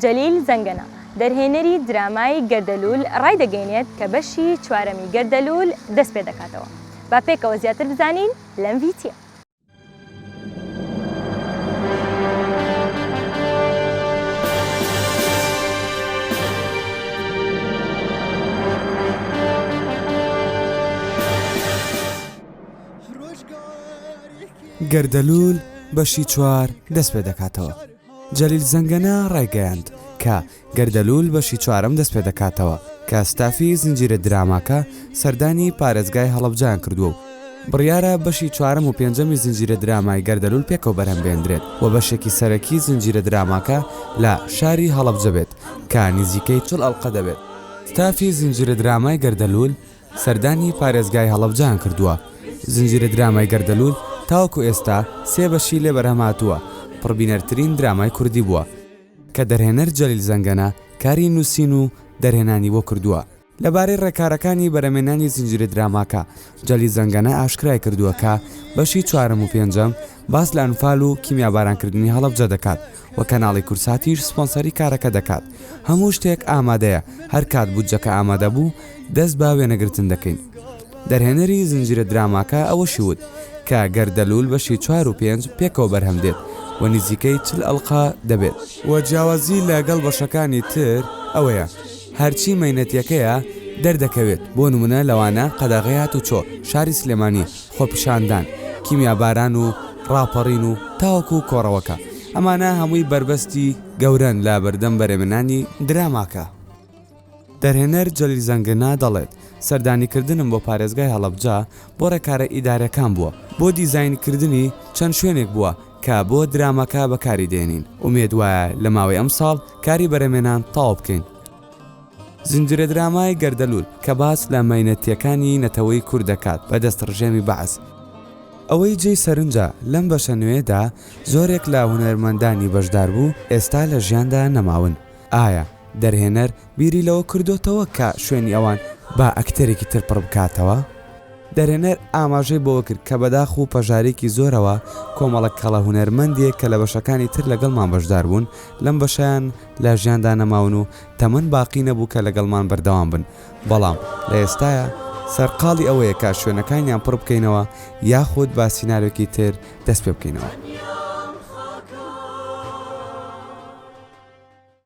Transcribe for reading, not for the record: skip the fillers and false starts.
جەلیل زەنگەنە دەرهێنەری درامای گەردەلوول ڕای دەگەیەنێت کە بەشی چوارەمی گەردەلوول دەست پێ دەکاتەوە. با پێکەوە زیاتر بزانین لەم ڤیدیۆ. گەردەلوول بەشی چوار دەست پێ دەکاتەوە. جەلیل زەنگەنە ڕایگەیاند کە گەردەلوول بەشی چوارەم دەست پێ دەکاتەوە کە ستافی زنجیرە دراماکە سەردانی پارێزگای هەڵەبجەیان کردووە و بڕیارە بەشی چوارەم و پێنجەمی زنجیرە درامای گەردەلوول پێکەوە بەرهەمبێنرێت و بەشێکی سەرەکی زنجیرە دراماکە لە شاری هەڵەبجە بێت کە نزیکەی 40 ئەڵقە دەبێت. ستافی زنجیرە درامای گەردەلوول سەردانی پارێزگای هەڵەبجەیان کردووە. زنجیرە درامای گەردەلوول تاوەکو ئێستا سێ بەشی لێ بەرهەماتووە. پڕبینەرترین درامای کوردی بووە کە دەرهێنەر جەلیل زەنگەنە کاری نووسین و دەرهێنانی بۆ کردووە. لەبارەی ڕێکارەکانی بەرهەمێنانی زنجیرە دراماکە جەلیل زەنگەنە ئاشکرای کردووە کە بەشی چوارەم و پێنجەم باس لە ئەنفال و کیمیابارانکردنی هەڵەبجە دەکات و کەناڵی کورساتیش سپۆنسەری کارەکە دەکات. هەموو شتێک ئامادەیە، هەر کات بودجەکە ئامادە بوو دەست بە وێنەگرتن دەکەین. دەرهێنەری زنجیرە دراماکە ئەوەشی وت کە گەردەلوول بەشی 4 و 5 پێکەوە بەرهەم دێت و نزیکەی 40 ئەڵقە دەبێت و جیاوازی لەگەڵ بەشەکانی تر ئەوەیە هەرچی مەینەتیەکەیە دەردەکەوێت. بۆ نمونە لەوانە قەدەغەیات و چۆ، شاری سلێمانی، خۆپیشاندان، کیمیاباران و ڕاپەڕین و تاوەکو و کۆڕەوەکە. ئەمانە هەمووی بربەستی گەورەن لە بەردەم بەرهەمێنانی دراماکە. دەرهێنەر جەلیل زەنگەنە دەڵێت سەردانیکردنم بۆ پارێزگای هەڵەبجە بۆ ڕێکارە ئیدارەکان بووە، بۆ دیزاینکردنی چەند شوێنێک بووە کە بۆ درامەکە بەکاری دێنین. ئومێدوایە لە ماوەی ئەم ساڵ کاری بەرهەمێنان تەواو بکەین. زنجیرە درامای گەردەلوول کە باس لە مەینەتیەکانی نەتەوەی کورد دەکات بە دەستڕژێمی بەعز. ئەوەی جێی سەرنجە لەم بەشە نوێدا زۆرێک لە هونەرمەندانی بەشدار بوو ئێستا لە ژیاندا نەماون. ئایا دەرهێنەر بیری لەوە کردوتەوە کە شوێنی ئەوان با ئەکتەرێکی تر پڕ بکاتەوە؟ دەرهێنەر ئاماژەی بۆوە کرد کە بەداخ و پەژارێکی زۆرەوە کۆمەڵک کەڵە هونەرمەندێک کە لە بەشەکانی تر لەگەڵمان بەشدار بوون لەم بەشیان لە ژیاندا نەماون و تەمەن باقی نەبوو کە لەگەڵمان بەردەوام بن. بەڵام لە ئێستاە سەرقاڵی ئەوەیە کە شوێنەکانیان پڕ بکەینەوە یاخود با سینارێکی تر دەست پێ بکەینەوە.